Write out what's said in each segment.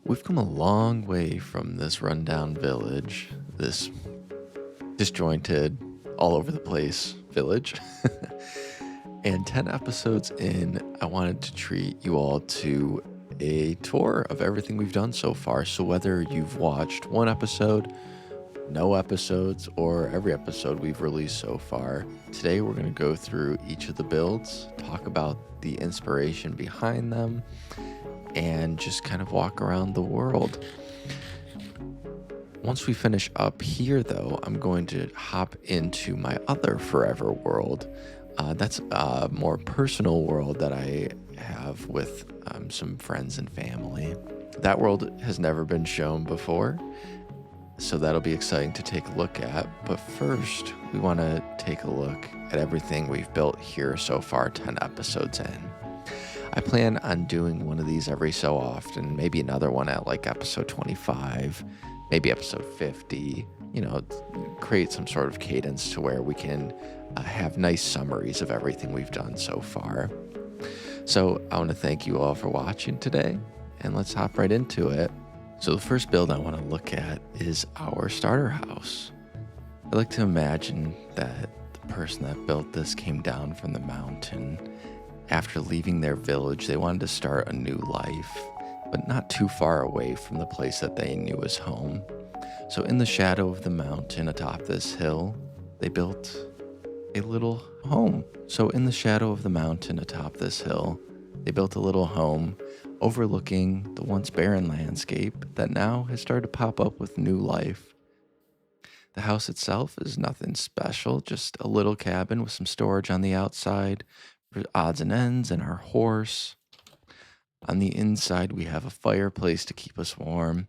We've come a long way from this rundown village, this disjointed, all over the place village. And 10 episodes in, I wanted to treat you all to a tour of everything we've done so far. So, whether you've watched one episode, no episodes, or every episode we've released so far, today we're going to go through each of the builds, talk about the inspiration behind them, and just kind of walk around the world. Once we finish up here, though, I'm going to hop into my other forever world. That's a more personal world that I have with some friends and family. That world has never been shown before, so that'll be exciting to take a look at. But first, we want to take a look at everything we've built here so far, 10 episodes in. I plan on doing one of these every so often, maybe another one at like episode 25, maybe episode 50, create some sort of cadence to where we can have nice summaries of everything we've done so far. So I want to thank you all for watching today, and let's hop right into it. So the first build I want to look at is our starter house. I like to imagine that the person that built this came down from the mountain. After leaving their village, they wanted to start a new life, but not too far away from the place that they knew as home. So in the shadow of the mountain atop this hill, they built a little home. So in the shadow of the mountain atop this hill, they built a little home overlooking the once barren landscape that now has started to pop up with new life. The house itself is nothing special, just a little cabin with some storage on the outside for odds and ends and our horse. On the inside, we have a fireplace to keep us warm,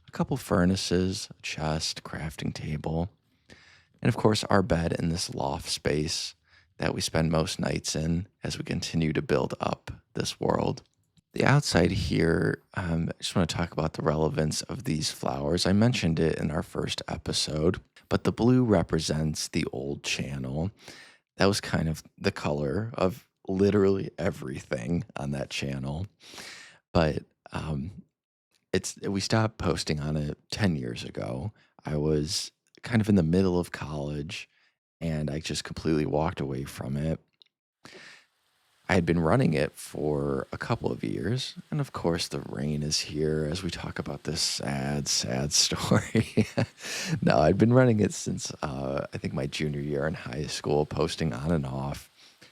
a couple furnaces, a chest, crafting table, and of course, our bed in this loft space that we spend most nights in as we continue to build up this world. The outside here, I just want to talk about the relevance of these flowers. I mentioned it in our first episode, but the blue represents the old channel. That was kind of the color of literally everything on that channel. But we stopped posting on it 10 years ago. I was kind of in the middle of college and I just completely walked away from it. I had been running it for a couple of years, and of course, the rain is here as we talk about this sad, sad story. No, I'd been running it since I think my junior year in high school, posting on and off,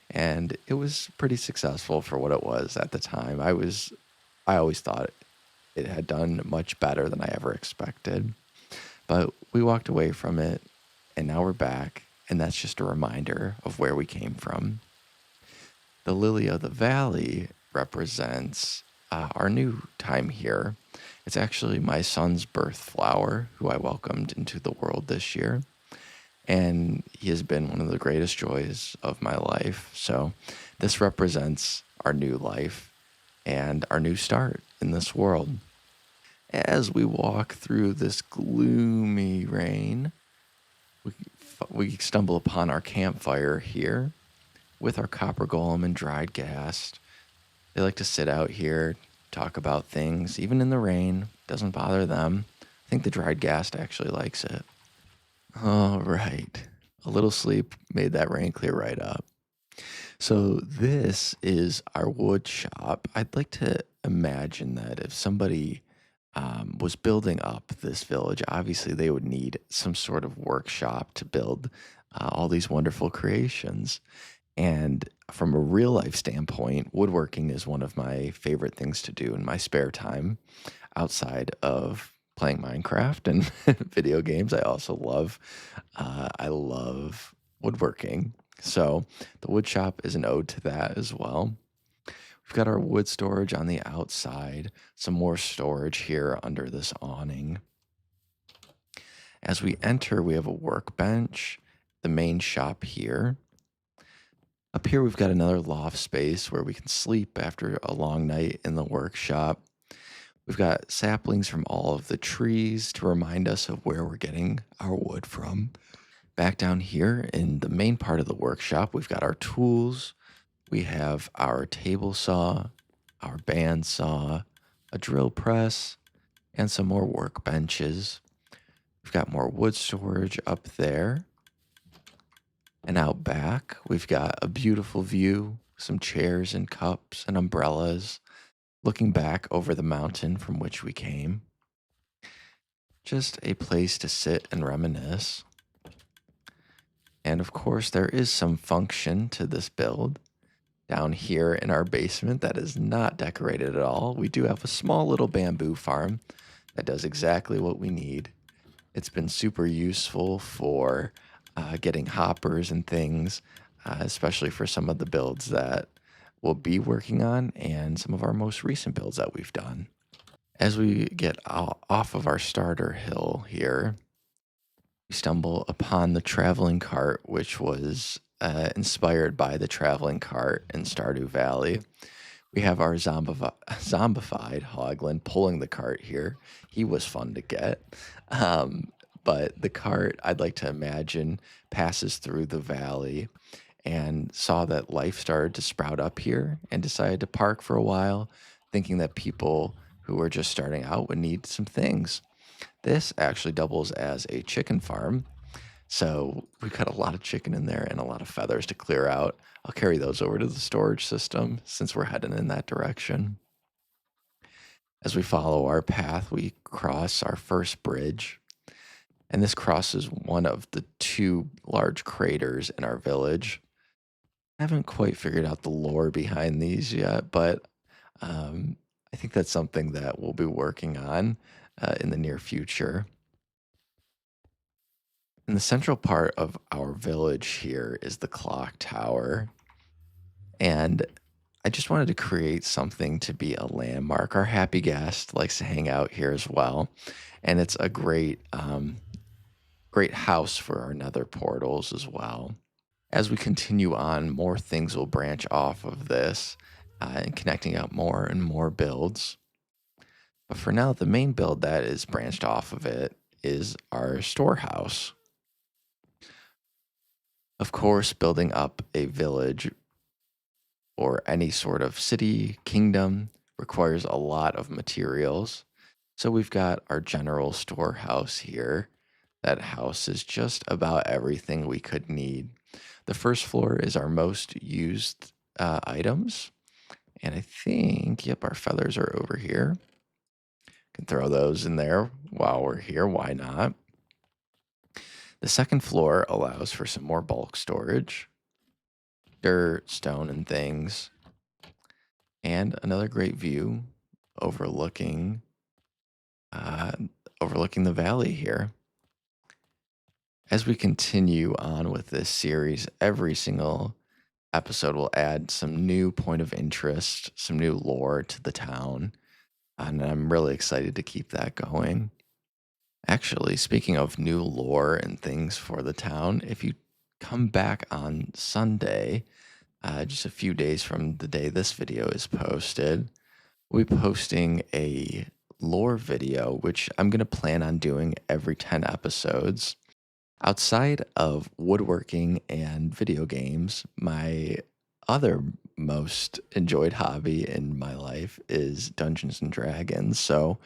and it was pretty successful for what it was at the time. I always thought it had done much better than I ever expected, but we walked away from it, and now we're back, and that's just a reminder of where we came from. The lily of the valley represents our new time here. It's actually my son's birth flower, who I welcomed into the world this year. And he has been one of the greatest joys of my life. So this represents our new life and our new start in this world. As we walk through this gloomy rain, we stumble upon our campfire here with our copper golem and dried gas. They like to sit out here, talk about things, even in the rain. Doesn't bother them. I think the dried gas actually likes it. All right. A little sleep made that rain clear right up. So this is our wood shop. I'd like to imagine that if somebody was building up this village, obviously they would need some sort of workshop to build all these wonderful creations. And from a real life standpoint, woodworking is one of my favorite things to do in my spare time outside of playing Minecraft and video games. I love woodworking. So the wood shop is an ode to that as well. We've got our wood storage on the outside, some more storage here under this awning. As we enter, we have a workbench, the main shop here. Up here, we've got another loft space where we can sleep after a long night in the workshop. We've got saplings from all of the trees to remind us of where we're getting our wood from. Back down here in the main part of the workshop, we've got our tools. We have our table saw, our band saw, a drill press, and some more workbenches. We've got more wood storage up there. And out back, we've got a beautiful view, some chairs and cups and umbrellas, looking back over the mountain from which we came. Just a place to sit and reminisce. And of course, there is some function to this build. Down here in our basement, that is not decorated at all. We do have a small little bamboo farm that does exactly what we need. It's been super useful for getting hoppers and things, especially for some of the builds that we'll be working on and some of our most recent builds that we've done. As we get off of our starter hill here, we stumble upon the traveling cart, which was inspired by the traveling cart in Stardew Valley. We have our zombified Hoglin pulling the cart here. He was fun to get. Um, but the cart, I'd like to imagine, passes through the valley and saw that life started to sprout up here and decided to park for a while, thinking that people who were just starting out would need some things. This actually doubles as a chicken farm. So we've got a lot of chicken in there and a lot of feathers to clear out. I'll carry those over to the storage system since we're heading in that direction. As we follow our path, we cross our first bridge, and this crosses one of the two large craters in our village. I haven't quite figured out the lore behind these yet, but um, I think that's something that we'll be working on in the near future. In the central part of our village here is the clock tower. And I just wanted to create something to be a landmark. Our happy guest likes to hang out here as well. And it's a great house for our nether portals as well. As we continue on, more things will branch off of this and connecting out more and more builds. But for now, the main build that is branched off of it is our storehouse. Of course, building up a village or any sort of city, kingdom requires a lot of materials. So we've got our general storehouse here that houses just about everything we could need. The first floor is our most used items. And I think, yep, our feathers are over here. Can throw those in there while we're here. Why not? The second floor allows for some more bulk storage, dirt, stone, and things. And another great view overlooking uh, overlooking the valley here. As we continue on with this series, every single episode will add some new point of interest, some new lore to the town, and I'm really excited to keep that going. Actually, speaking of new lore and things for the town, if you come back on Sunday, just a few days from the day this video is posted, we'll be posting a lore video, which I'm going to plan on doing every 10 episodes. Outside of woodworking and video games, my other most enjoyed hobby in my life is Dungeons and Dragons. So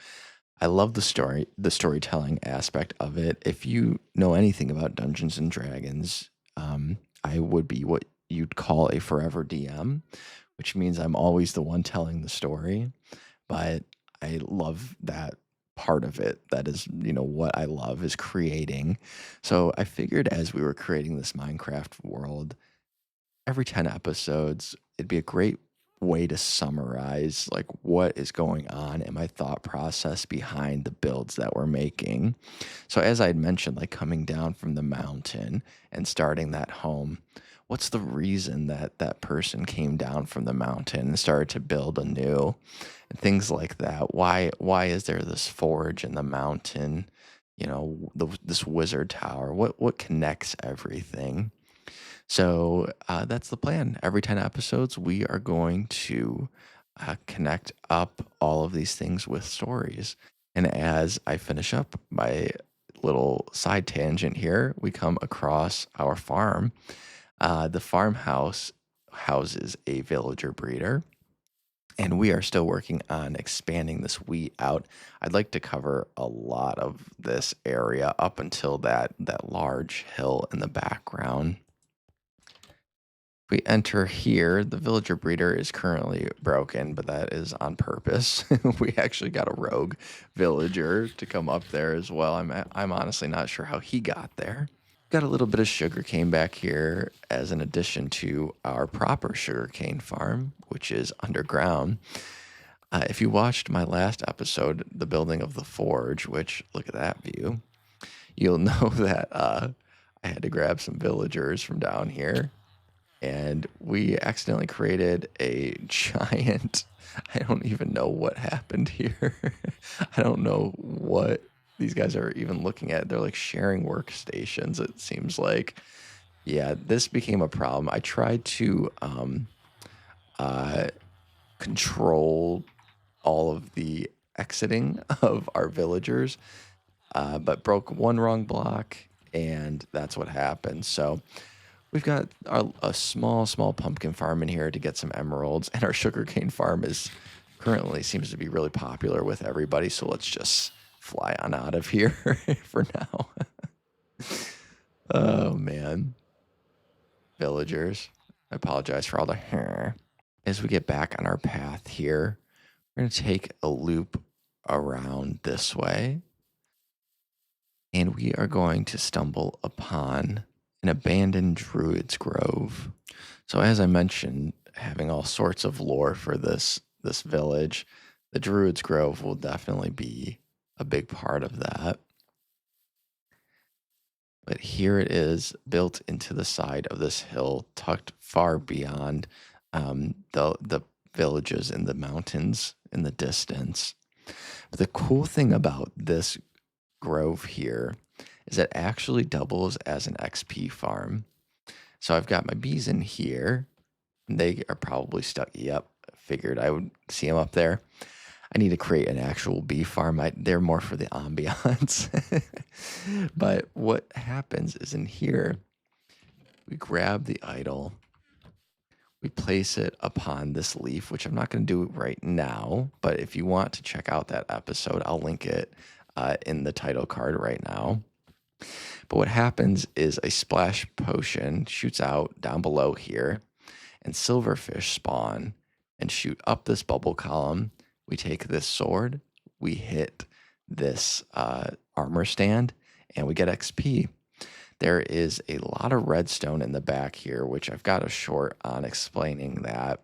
I love the storytelling aspect of it. If you know anything about Dungeons and Dragons, I would be what you'd call a forever DM, which means I'm always the one telling the story. But I love that part of it. That is, what I love is creating. So I figured as we were creating this Minecraft world, every 10 episodes, it'd be a great way to summarize like what is going on and my thought process behind the builds that we're making. So as I had mentioned, like coming down from the mountain and starting that home, what's the reason that that person came down from the mountain and started to build anew and things like that? Why is there this forge in the mountain? This wizard tower. What connects everything? So that's the plan. Every 10 episodes, we are going to connect up all of these things with stories. And as I finish up my little side tangent here, we come across our farm. The farmhouse houses a villager breeder. And we are still working on expanding this wheat out. I'd like to cover a lot of this area up until that large hill in the background. We enter here. The villager breeder is currently broken, but that is on purpose. We actually got a rogue villager to come up there as well. I'm honestly not sure how he got there. Got a little bit of sugarcane back here as an addition to our proper sugarcane farm, which is underground. If you watched my last episode, the building of the forge, which look at that view, you'll know that I had to grab some villagers from down here, and we accidentally created a giant. I don't even know what happened here. I don't know what these guys are even looking at. They're like sharing workstations, it seems like. Yeah, this became a problem. I tried to uh, control all of the exiting of our villagers, but broke one wrong block, and that's what happened. So we've got a small pumpkin farm in here to get some emeralds, and our sugarcane farm is currently seems to be really popular with everybody. So let's just fly on out of here for now. Oh man, villagers, I apologize for all the hair. As we get back on our path here, we're gonna take a loop around this way, and we are going to stumble upon an abandoned druid's grove. So as I mentioned, having all sorts of lore for this village, the druid's grove will definitely be a big part of that. But here it is, built into the side of this hill, tucked far beyond the villages in the mountains in the distance. But the cool thing about this grove here is it actually doubles as an XP farm. So I've got my bees in here. They are probably stuck. Yep, figured I would see them up there. I need to create an actual bee farm. They're more for the ambiance. But what happens is in here, we grab the idol, we place it upon this leaf, which I'm not going to do right now. But if you want to check out that episode, I'll link it in the title card right now. But what happens is a splash potion shoots out down below here, and silverfish spawn and shoot up this bubble column. We take this sword, we hit this armor stand, and we get XP. There is a lot of redstone in the back here, which I've got a short on explaining that.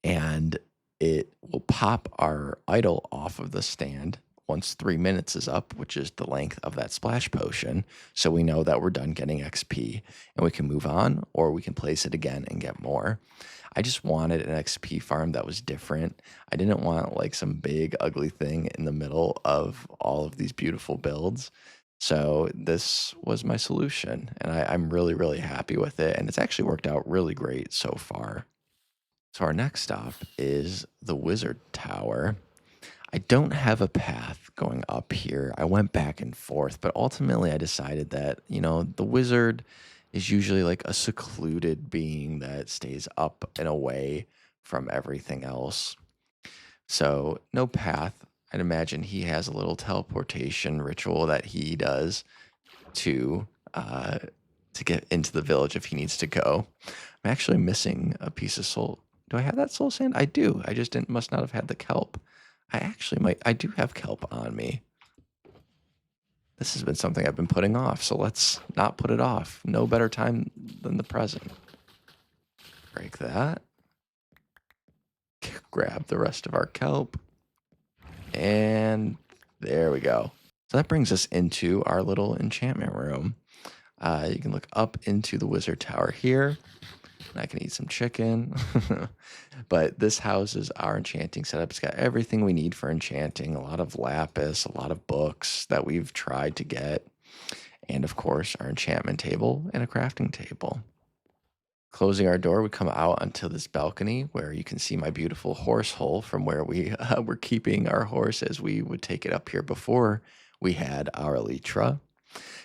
And it will pop our idol off of the stand once 3 minutes is up, which is the length of that splash potion. So we know that we're done getting XP and we can move on, or we can place it again and get more. I just wanted an XP farm that was different. I didn't want like some big ugly thing in the middle of all of these beautiful builds. So this was my solution, and I'm really, really happy with it. And it's actually worked out really great so far. So our next stop is the Wizard Tower. I don't have a path going up here. I went back and forth, but ultimately I decided that, the wizard is usually like a secluded being that stays up and away from everything else. So, no path. I'd imagine he has a little teleportation ritual that he does to uh, to get into the village if he needs to go. I'm actually missing a piece of soul. Do I have that soul sand? I do. I just must not have had the kelp. I actually might. I do have kelp on me. This has been something I've been putting off, so let's not put it off. No better time than the present. Break that. Grab the rest of our kelp. And there we go. So that brings us into our little enchantment room. You can look up into the wizard tower here. I can eat some chicken. But this houses our enchanting setup. It's got everything we need for enchanting, a lot of lapis, a lot of books that we've tried to get, and of course, our enchantment table and a crafting table. Closing our door, we come out onto this balcony where you can see my beautiful horse hole from where we were keeping our horse as we would take it up here before we had our elytra.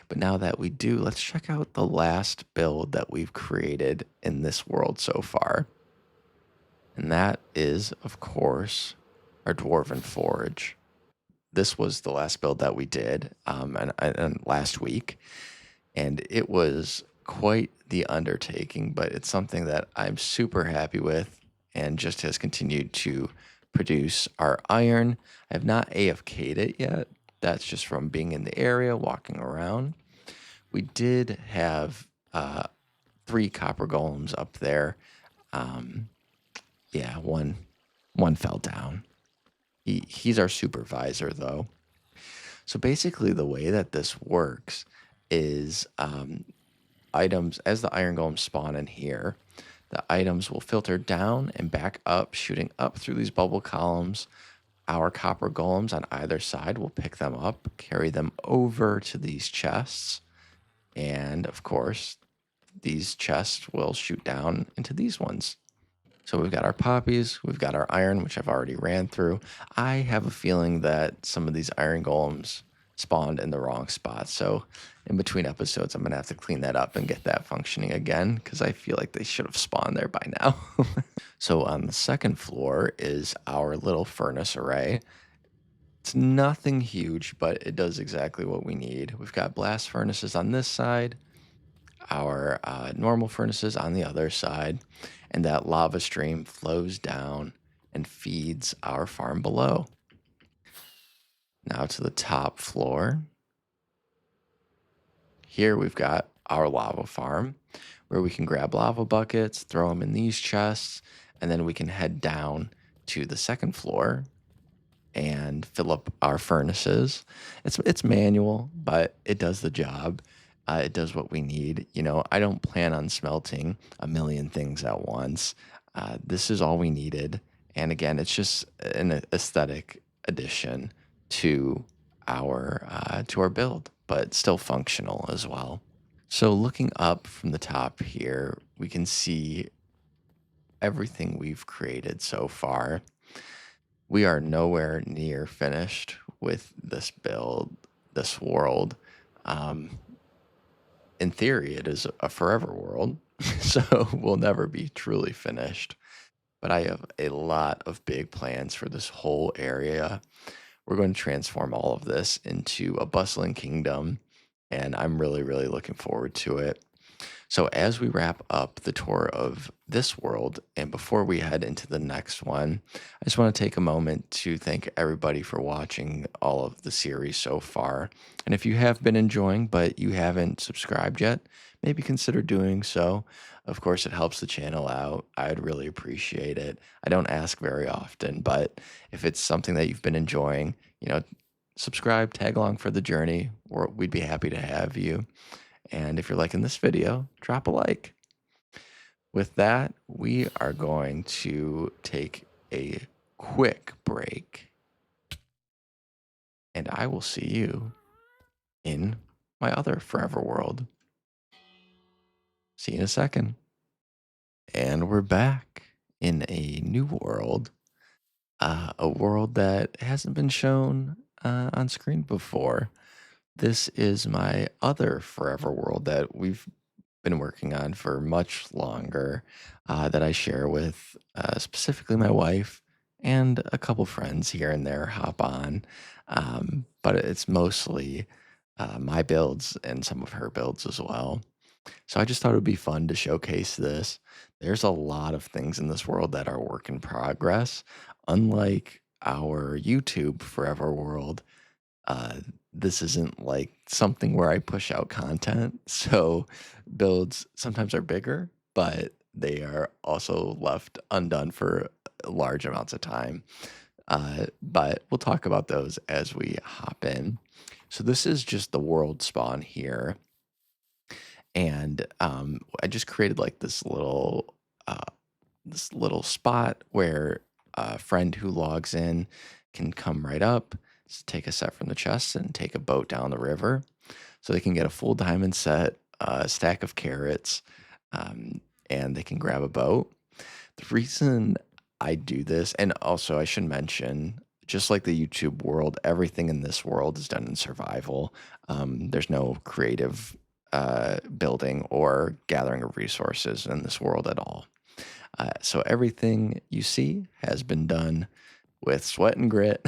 But now that we do, let's check out the last build that we've created in this world so far. And that is, of course, our Dwarven Forge. This was the last build that we did and last week, and it was quite the undertaking, but it's something that I'm super happy with and just has continued to produce our iron. I have not AFK'd it yet. That's just from being in the area, walking around. We did have 3 copper golems up there. Um, yeah, one fell down. He's our supervisor though. So basically, the way that this works is items, as the iron golems spawn in here, the items will filter down and back up, shooting up through these bubble columns. Our copper golems on either side will pick them up, carry them over to these chests, and of course, these chests will shoot down into these ones. So we've got our poppies, we've got our iron, which I've already ran through. I have a feeling that some of these iron golems spawned in the wrong spot. So in between episodes, I'm going to have to clean that up and get that functioning again because I feel like they should have spawned there by now. So on the second floor is our little furnace array. It's nothing huge, but it does exactly what we need. We've got blast furnaces on this side, our normal furnaces on the other side, and that lava stream flows down and feeds our farm below. Now to the top floor. Here we've got our lava farm where we can grab lava buckets, throw them in these chests, and then we can head down to the second floor and fill up our furnaces. It's manual, but it does the job. It does what we need. You know, I don't plan on smelting a million things at once. This is all we needed, and again, it's just an aesthetic addition to our build, but still functional as well. So looking up from the top here, we can see everything we've created so far. We are nowhere near finished with this build, this world. Um, in theory, it is a forever world, so we'll never be truly finished. But I have a lot of big plans for this whole area. We're going to transform all of this into a bustling kingdom, and I'm really, really looking forward to it. So, as we wrap up the tour of this world, and before we head into the next one, I just want to take a moment to thank everybody for watching all of the series so far. And if you have been enjoying, but you haven't subscribed yet, maybe consider doing so. Of course, it helps the channel out. I'd really appreciate it. I don't ask very often, but if it's something that you've been enjoying, subscribe, tag along for the journey, or we'd be happy to have you. And if you're liking this video, drop a like. With that, we are going to take a quick break, and I will see you in my other forever world. See you in a second. And we're back in a new world, a world that hasn't been shown on screen before. This is my other forever world that we've been working on for much longer, that I share with specifically my wife and a couple friends here and there hop on. But it's mostly my builds and some of her builds as well. So I just thought it would be fun to showcase this. There's a lot of things in this world that are work in progress. Unlike our YouTube forever world, uh, this isn't like something where I push out content. So builds sometimes are bigger, but they are also left undone for large amounts of time. But we'll talk about those as we hop in. So this is just the world spawn here. And I just created like this little spot where a friend who logs in can come right up, take a set from the chest, and take a boat down the river. So they can get a full diamond set, a stack of carrots, and they can grab a boat. The reason I do this, and also I should mention, just like the YouTube world, everything in this world is done in survival. There's no creative building or gathering of resources in this world at all. So everything you see has been done with sweat and grit,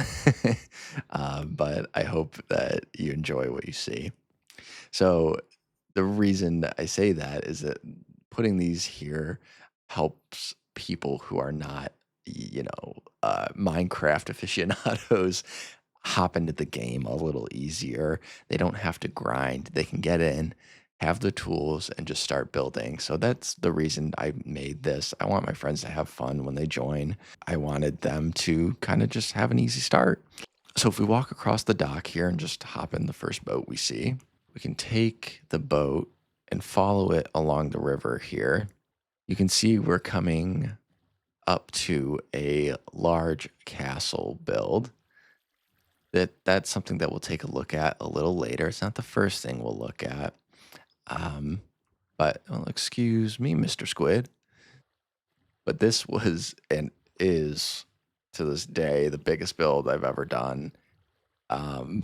but I hope that you enjoy what you see. So the reason that I say that is that putting these here helps people who are not, Minecraft aficionados hop into the game a little easier. They don't have to grind. They can get in, have the tools, and just start building. So that's the reason I made this. I want my friends to have fun when they join. I wanted them to kind of just have an easy start. So if we walk across the dock here and just hop in the first boat we see, we can take the boat and follow it along the river here. You can see we're coming up to a large castle build. That's something that we'll take a look at a little later. It's not the first thing we'll look at. Um, but well, excuse me, Mr. Squid. But this was and is to this day the biggest build I've ever done. Um,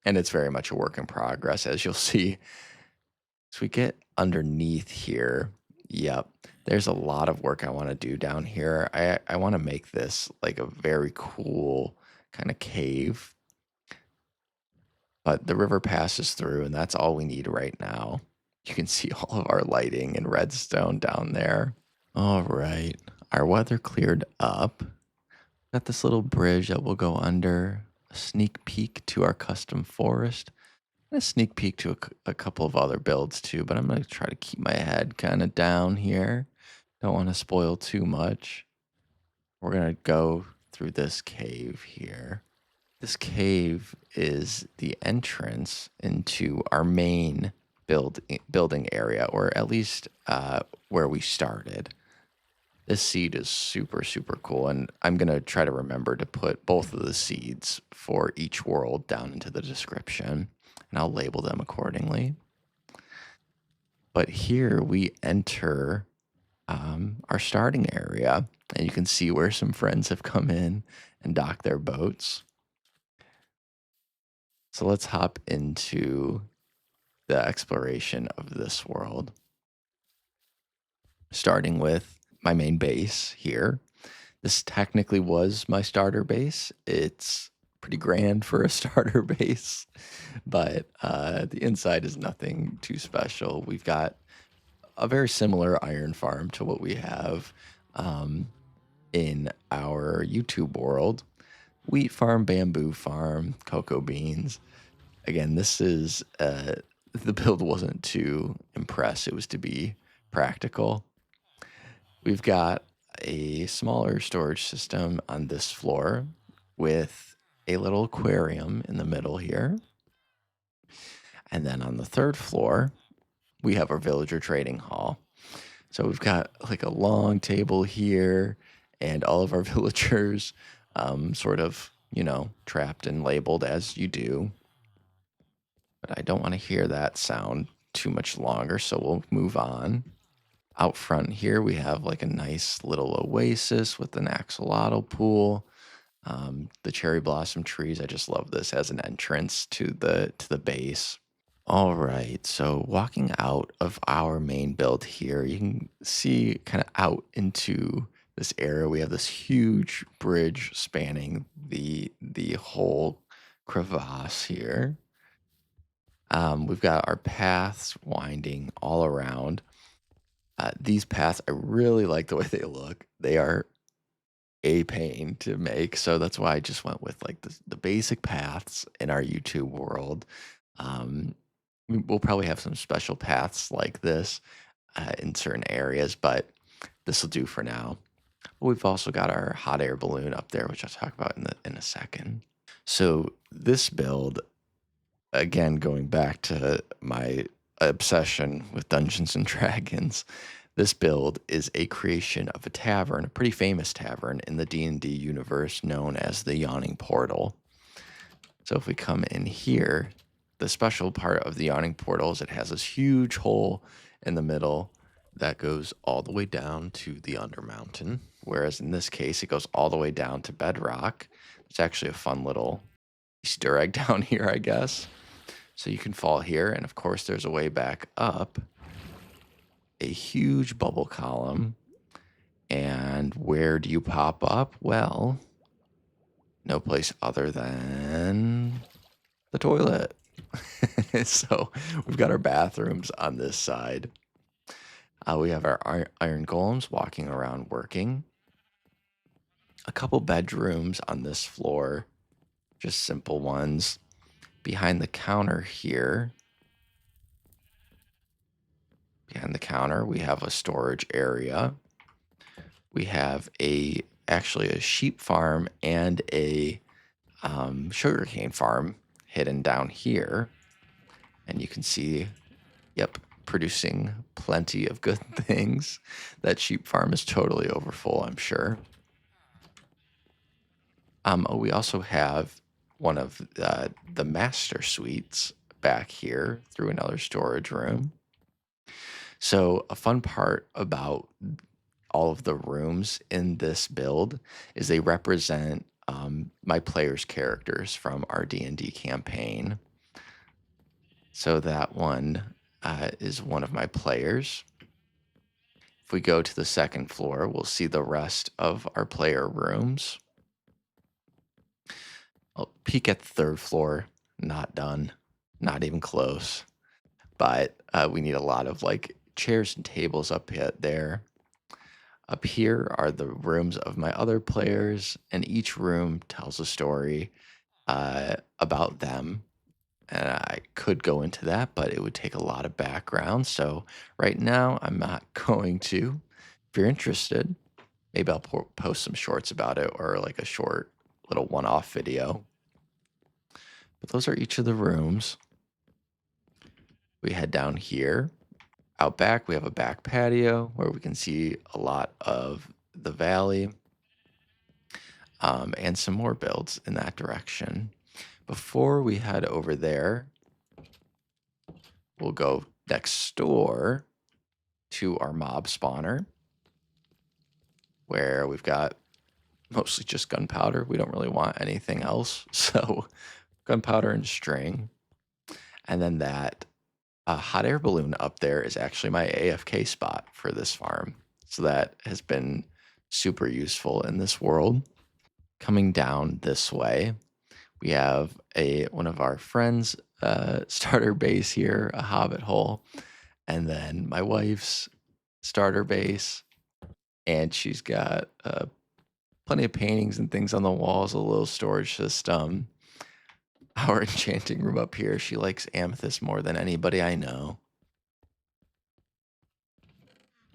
and it's very much a work in progress, as you'll see. So we get underneath here. Yep. There's a lot of work I want to do down here. I want to make this like a very cool kind of cave. But the river passes through, and that's all we need right now. You can see all of our lighting and redstone down there. All right. Our weather cleared up. Got this little bridge that will go under, a sneak peek to our custom forest, and a sneak peek to a couple of other builds too, but I'm going to try to keep my head kind of down here. Don't want to spoil too much. We're going to go through this cave here. This cave is the entrance into our main building area, or at least where we started. This seed is super, super cool, and I'm going to try to remember to put both of the seeds for each world down into the description, and I'll label them accordingly. But here we enter our starting area, and you can see where some friends have come in and docked their boats. So let's hop into the exploration of this world, starting with my main base here. This technically was my starter base. It's pretty grand for a starter base, but the inside is nothing too special. We've got a very similar iron farm to what we have in our YouTube world. Wheat farm, bamboo farm, cocoa beans. Again, this is the build wasn't to impress. It was to be practical. We've got a smaller storage system on this floor with a little aquarium in the middle here. And then on the third floor, we have our villager trading hall. So we've got like a long table here and all of our villagers sort of, trapped and labeled as you do. But I don't want to hear that sound too much longer, so we'll move on. Out front here, we have like a nice little oasis with an axolotl pool. The cherry blossom trees, I just love this as an entrance to the base. All right, so walking out of our main build here, you can see kind of out into this area. We have this huge bridge spanning the whole crevasse here. We've got our paths winding all around. These paths, I really like the way they look. They are a pain to make, so that's why I just went with like the basic paths in our YouTube world. Um, we'll probably have some special paths like this in certain areas, but this will do for now. We've also got our hot air balloon up there, which I'll talk about in a second. So this build, again, going back to my obsession with Dungeons and Dragons, this build is a creation of a tavern, a pretty famous tavern in the D&D universe known as the Yawning Portal. So if we come in here, the special part of the Yawning Portal is it has this huge hole in the middle that goes all the way down to the Undermountain, whereas in this case, it goes all the way down to bedrock. It's actually a fun little Easter egg down here, I guess. So you can fall here, and of course there's a way back up. A huge bubble column, And where do you pop up? Well, no place other than the toilet. So we've got our bathrooms on this side. We have our iron golems walking around working. A couple bedrooms on this floor, just simple ones. Behind the counter here, behind the counter, we have a storage area. We have actually a sheep farm and a sugarcane farm hidden down here. And you can see, yep, producing plenty of good things. That sheep farm is totally overfull, I'm sure. We also have one of the master suites back here through another storage room. So a fun part about all of the rooms in this build is they represent my players' characters from our D&D campaign. So that one is one of my players. If we go to the second floor, we'll see the rest of our player rooms. I'll peek at the third floor. Not done. Not even close. But we need a lot of like chairs and tables up there. Up here are the rooms of my other players, and each room tells a story about them. And I could go into that, but it would take a lot of background. So right now, I'm not going to. If you're interested, maybe I'll post some shorts about it or like a short little one-off video. But those are each of the rooms. We head down here. Out back, we have a back patio where we can see a lot of the valley and some more builds in that direction. Before we head over there, we'll go next door to our mob spawner where we've got mostly just gunpowder. We don't really want anything else. So gunpowder and string. And then that hot air balloon up there is actually my AFK spot for this farm. So that has been super useful in this world. Coming down this way, we have one of our friends' starter base here, a hobbit hole, and then my wife's starter base. And she's got plenty of paintings and things on the walls, a little storage system. Our enchanting room up here, she likes amethyst more than anybody I know.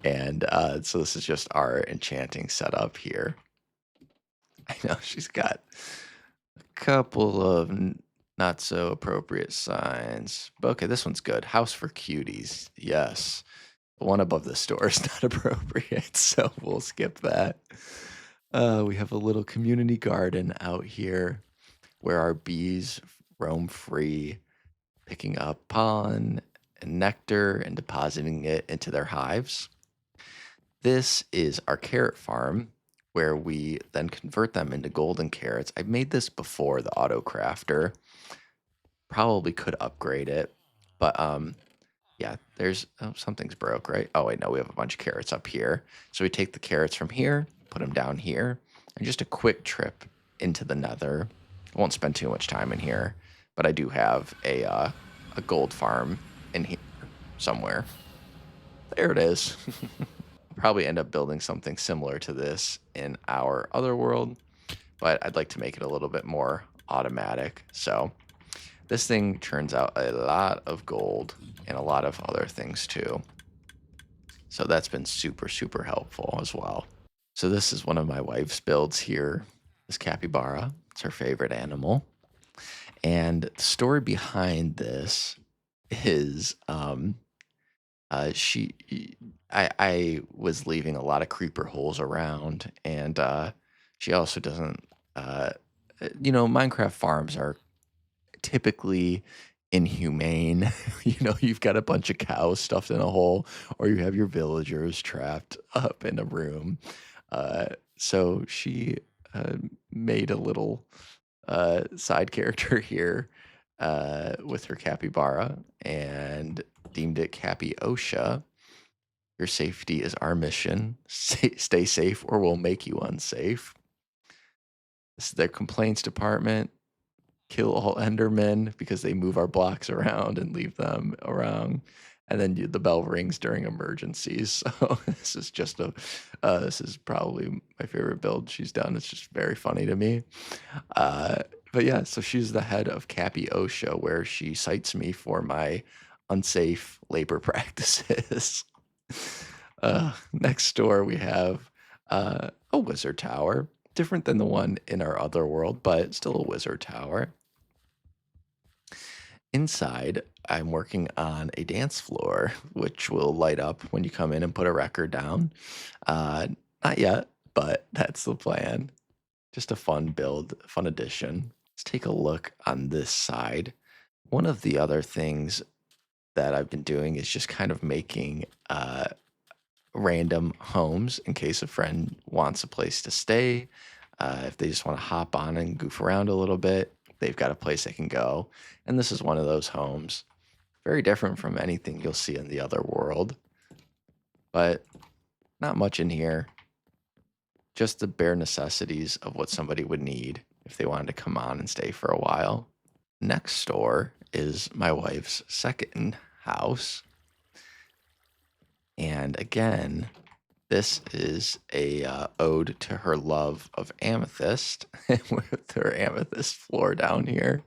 And so this is just our enchanting setup here. I know she's got a couple of not so appropriate signs. But okay, this one's good. House for cuties. Yes. The one above the store is not appropriate, so we'll skip that. We have a little community garden out here where our bees roam free, picking up pollen and nectar and depositing it into their hives. This is our carrot farm, where we then convert them into golden carrots. I've made this before, the auto crafter. Probably could upgrade it, but yeah, something's broke, right? Oh wait, no, we have a bunch of carrots up here. So we take the carrots from here, put them down here, and just a quick trip into the nether. I won't spend too much time in here, but I do have a gold farm in here somewhere. There it is. Probably end up building something similar to this in our other world, but I'd like to make it a little bit more automatic. So this thing turns out a lot of gold and a lot of other things too. So that's been super, super helpful as well. So this is one of my wife's builds here, this capybara. It's her favorite animal. And the story behind this is I was leaving a lot of creeper holes around, and she also doesn't Minecraft farms are typically inhumane. You've got a bunch of cows stuffed in a hole, or you have your villagers trapped up in a room. So she made a little side character here with her capybara and deemed it Cappy Osha. Your safety is our mission. Stay safe or we'll make you unsafe. This is their complaints department. Kill all Endermen because they move our blocks around and leave them around. And then the bell rings during emergencies. So this is just this is probably my favorite build she's done. It's just very funny to me. Uh, but yeah, so she's the head of Cappy OSHA, where she cites me for my unsafe labor practices. Next door, we have a wizard tower, different than the one in our other world, but still a wizard tower. Inside, I'm working on a dance floor, which will light up when you come in and put a record down. Uh, Not yet, but that's the plan. Just a fun build, fun addition. Let's take a look on this side. One of the other things that I've been doing is just kind of making random homes in case a friend wants a place to stay. If they just want to hop on and goof around a little bit, they've got a place they can go. And this is one of those homes. Very different from anything you'll see in the other world, but not much in here. Just the bare necessities of what somebody would need if they wanted to come on and stay for a while. Next door is my wife's second house. And again, this is a ode to her love of amethyst with her amethyst floor down here.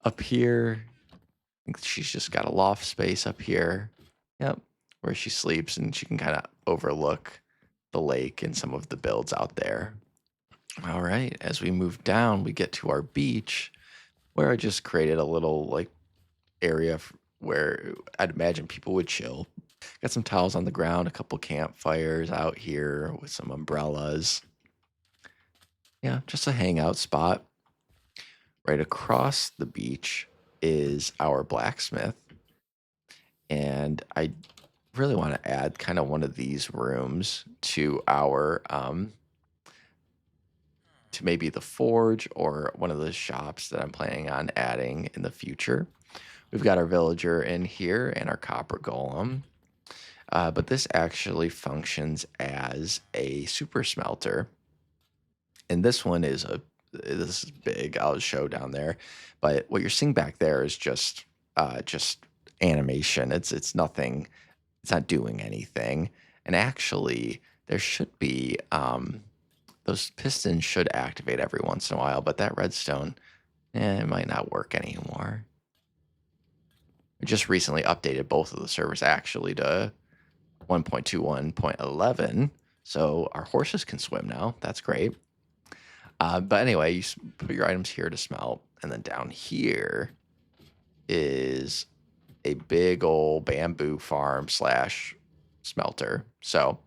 Up here, I think she's just got a loft space up here. Yep, where she sleeps and she can kind of overlook the lake and some of the builds out there. All right, as we move down, we get to our beach where I just created a little like area where I'd imagine people would chill. Got some towels on the ground, a couple campfires out here with some umbrellas. Yeah, just a hangout spot. Right across the beach is our blacksmith. And I really want to add kind of one of these rooms to our to maybe the forge or one of the shops that I'm planning on adding in the future. We've got our villager in here and our copper golem. But this actually functions as a super smelter. And this one is this is big. I'll show down there. But what you're seeing back there is just animation. It's nothing. It's not doing anything. And actually, there should be those pistons should activate every once in a while. But that redstone, it might not work anymore. We just recently updated both of the servers actually to 1.21.11. So our horses can swim now. That's great. But anyway, you put your items here to smelt. And then down here is a big old bamboo farm slash smelter. So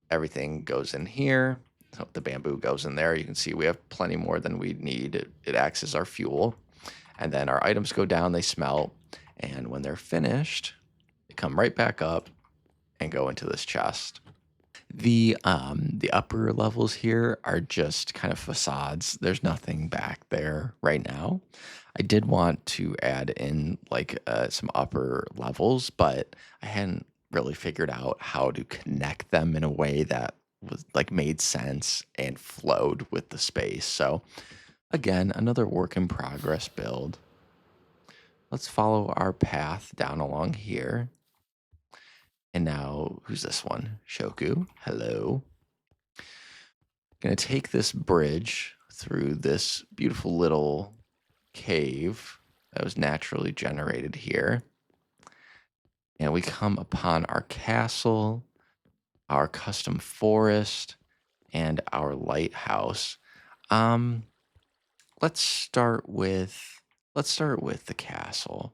everything goes in here. So the bamboo goes in there. You can see we have plenty more than we need. It acts as our fuel. And then our items go down, they smelt. And when they're finished, they come right back up and go into this chest. The upper levels here are just kind of facades. There's nothing back there right now. I did want to add in like some upper levels, but I hadn't really figured out how to connect them in a way that was like made sense and flowed with the space. So again, another work in progress build. Let's follow our path down along here. And now, who's this one? Shoku. Hello. Gonna take this bridge through this beautiful little cave that was naturally generated here. And we come upon our castle, our custom forest, and our lighthouse. Um, let's start with the castle.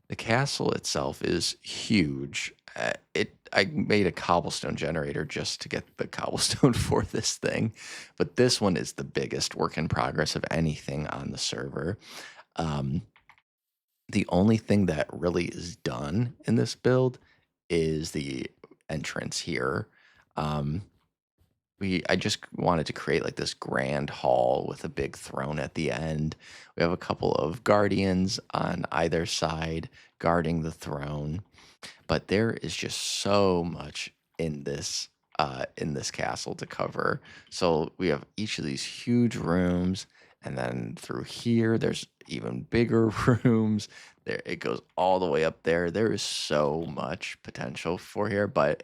The castle itself is huge. I made a cobblestone generator just to get the cobblestone for this thing, but this one is the biggest work in progress of anything on the server. Um, the only thing that really is done in this build is the entrance here. Um, I just wanted to create like this grand hall with a big throne at the end. We have a couple of guardians on either side guarding the throne, but there is just so much in this castle to cover. So we have each of these huge rooms, and then through here there's even bigger rooms. There it goes all the way up there. There is so much potential for here, but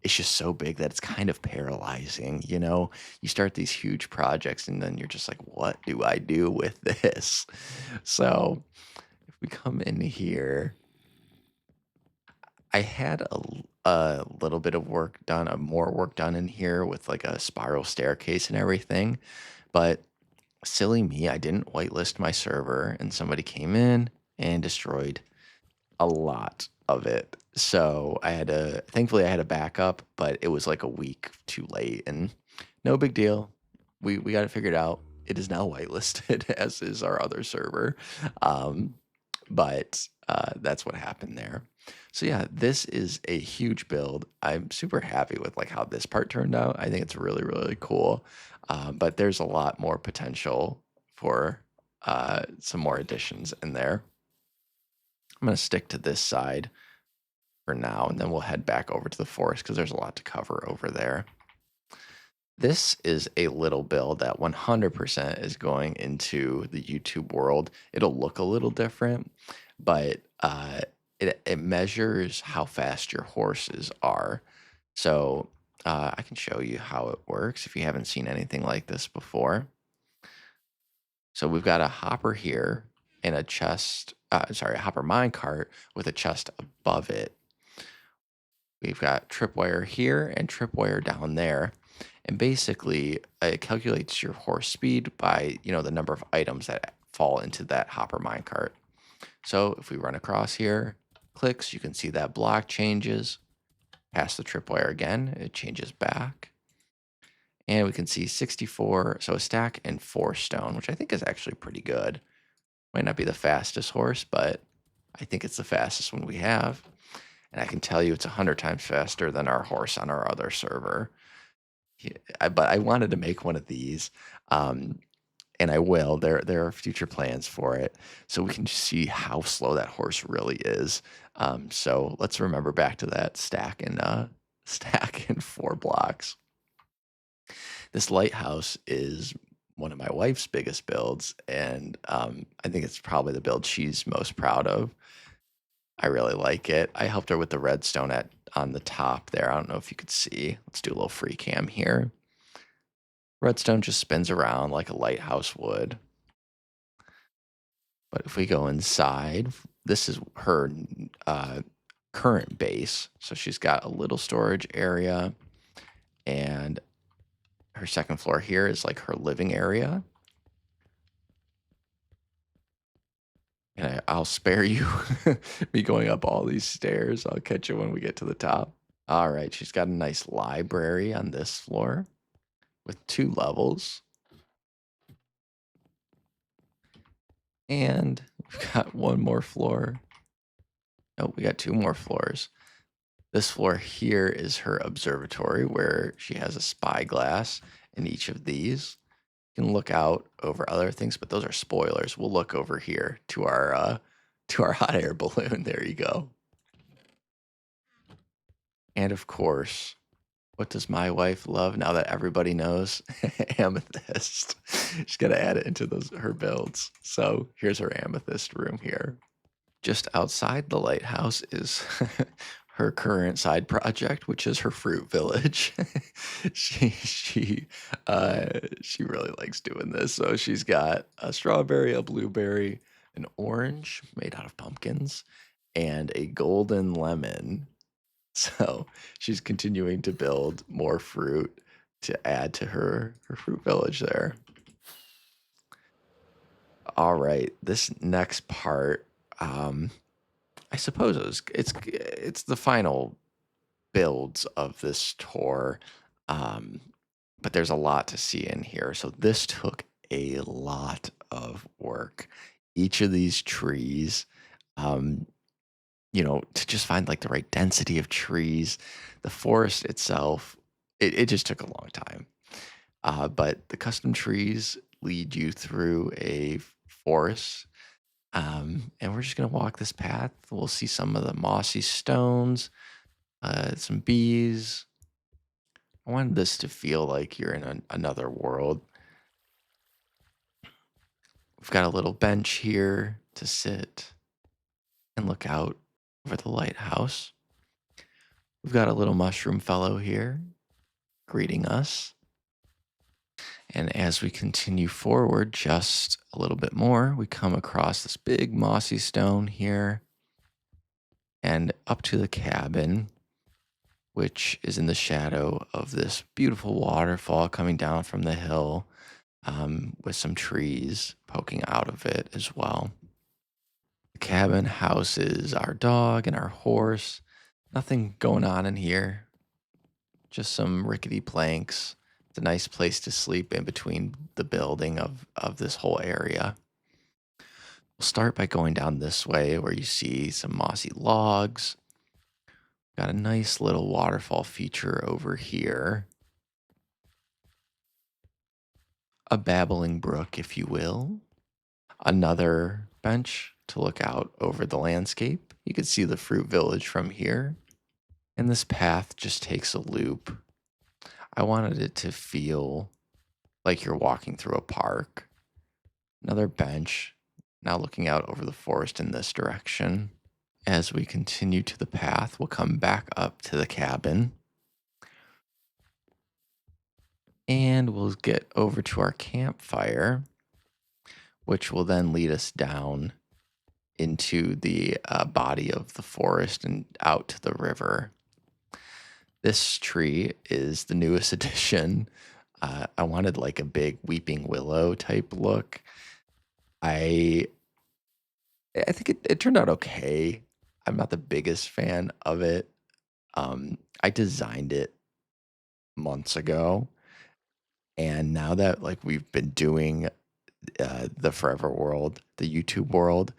it's just so big that it's kind of paralyzing, you know? You start these huge projects and then you're just like, what do I do with this? So if we come in here, I had a little bit of work done, more work done in here with like a spiral staircase and everything. But silly me, I didn't whitelist my server, and somebody came in and destroyed a lot of it. So thankfully, I had a backup, but it was like a week too late, and no big deal. We got it figured out. It is now whitelisted, as is our other server. Um, but that's what happened there. So yeah, this is a huge build. I'm super happy with like how this part turned out. I think it's really, really cool. But there's a lot more potential for some more additions in there. I'm gonna stick to this side for now, and then we'll head back over to the forest because there's a lot to cover over there. This is a little build that 100% is going into the YouTube world. It'll look a little different, but it measures how fast your horses are. So I can show you how it works if you haven't seen anything like this before. So we've got a hopper here and a chest, sorry, a hopper mine cart with a chest above it. We've got tripwire here and tripwire down there. And basically, it calculates your horse speed by, the number of items that fall into that hopper minecart. So if we run across here, clicks, you can see that block changes. Pass the tripwire again, it changes back. And we can see 64, so a stack and 4 stone, which I think is actually pretty good. Might not be the fastest horse, but I think it's the fastest one we have. And I can tell you it's 100 times faster than our horse on our other server. But I wanted to make one of these, um, and I will. There are future plans for it, so we can just see how slow that horse really is. So let's remember back to that stack and stack in 4 blocks. This lighthouse is one of my wife's biggest builds, and I think it's probably the build she's most proud of. I really like it. I helped her with the redstone on the top there. I don't know if you could see. Let's do a little free cam here. Redstone just spins around like a lighthouse would. But if we go inside, this is her current base. So she's got a little storage area, and her second floor here is like her living area. And I'll spare you me going up all these stairs. I'll catch you when we get to the top. All right, she's got a nice library on this floor with 2 levels. And we've got one more floor. Oh, we got 2 more floors. This floor here is her observatory where she has a spyglass in each of these. You can look out over other things, but those are spoilers. We'll look over here to our hot air balloon. There you go. And of course, what does my wife love now that everybody knows? Amethyst. She's got to add it into her builds. So here's her amethyst room here. Just outside the lighthouse is her current side project, which is her fruit village. She really likes doing this. So she's got a strawberry, a blueberry, an orange made out of pumpkins, and a golden lemon. So she's continuing to build more fruit to add to her fruit village there. All right, this next part, I suppose it's the final builds of this tour, um, but there's a lot to see in here. So this took a lot of work. Each of these trees, um, to just find like the right density of trees. The forest itself it just took a long time. But the custom trees lead you through a forest. And we're just gonna walk this path. We'll see some of the mossy stones, some bees. I wanted this to feel like you're in another world. We've got a little bench here to sit and look out over the lighthouse. We've got a little mushroom fellow here greeting us. And as we continue forward just a little bit more, we come across this big mossy stone here and up to the cabin, which is in the shadow of this beautiful waterfall coming down from the hill, with some trees poking out of it as well. The cabin houses our dog and our horse. Nothing going on in here, just some rickety planks. It's a nice place to sleep in between the building of this whole area. We'll start by going down this way where you see some mossy logs. Got a nice little waterfall feature over here. A babbling brook, if you will. Another bench to look out over the landscape. You can see the fruit village from here. And this path just takes a loop. I wanted it to feel like you're walking through a park. Another bench, now looking out over the forest in this direction. As we continue to the path, we'll come back up to the cabin and we'll get over to our campfire, which will then lead us down into the body of the forest and out to the river. This tree is the newest addition. I wanted like a big weeping willow type look. I I think it turned out okay. I'm not the biggest fan of it. I designed it months ago, and now that like we've been doing the Forever World, the YouTube world,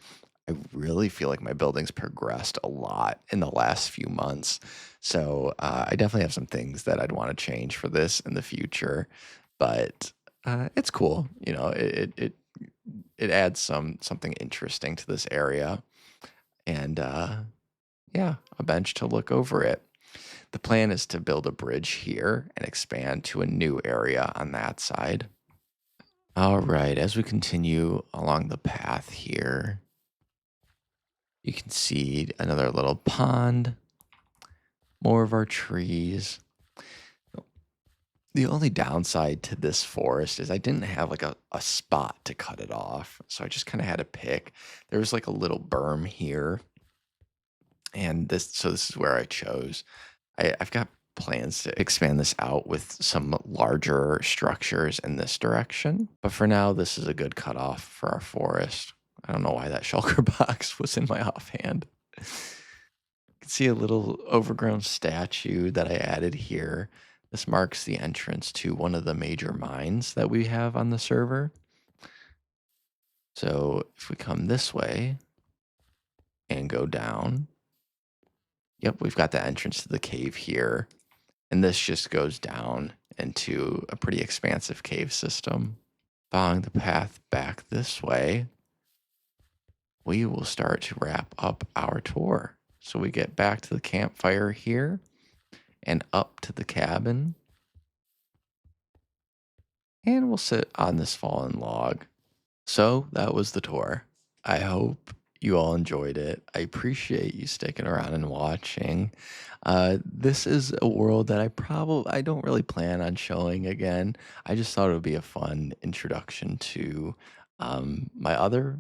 I really feel like my building's progressed a lot in the last few months. So I definitely have some things that I'd want to change for this in the future, but it's cool. You know, it adds something interesting to this area, and yeah, a bench to look over it. The plan is to build a bridge here and expand to a new area on that side. All right, as we continue along the path here, you can see another little pond, more of our trees. The only downside to this forest is I didn't have like a spot to cut it off. So I just kind of had to pick. There was like a little berm here. And this is where I chose. I've got plans to expand this out with some larger structures in this direction. But for now, this is a good cutoff for our forest. I don't know why that shulker box was in my offhand. You can see a little overgrown statue that I added here. This marks the entrance to one of the major mines that we have on the server. So if we come this way and go down, yep, we've got the entrance to the cave here. And this just goes down into a pretty expansive cave system. Following the path back this way, we will start to wrap up our tour. So we get back to the campfire here and up to the cabin. And we'll sit on this fallen log. So that was the tour. I hope you all enjoyed it. I appreciate you sticking around and watching. This is a world that I don't really plan on showing again. I just thought it would be a fun introduction to my other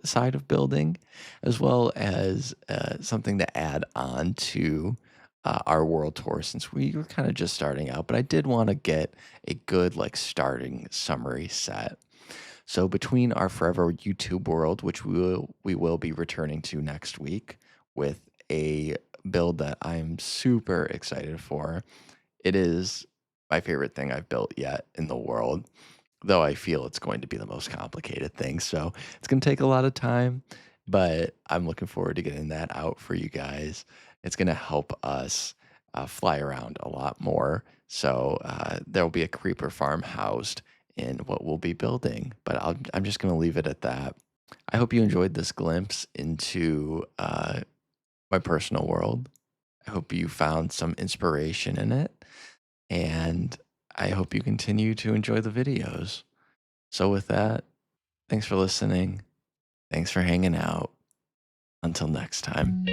side of building, as well as something to add on to our world tour since we were kind of just starting out. But I did want to get a good like starting summary set. So between our forever YouTube world, which we will be returning to next week with a build that I'm super excited for. It is my favorite thing I've built yet in the world, though I feel it's going to be the most complicated thing. So it's going to take a lot of time, but I'm looking forward to getting that out for you guys. It's going to help us fly around a lot more. So there will be a creeper farm housed in what we'll be building. But I'm just going to leave it at that. I hope you enjoyed this glimpse into my personal world. I hope you found some inspiration in it. And I hope you continue to enjoy the videos. So, with that, thanks for listening. Thanks for hanging out. Until next time.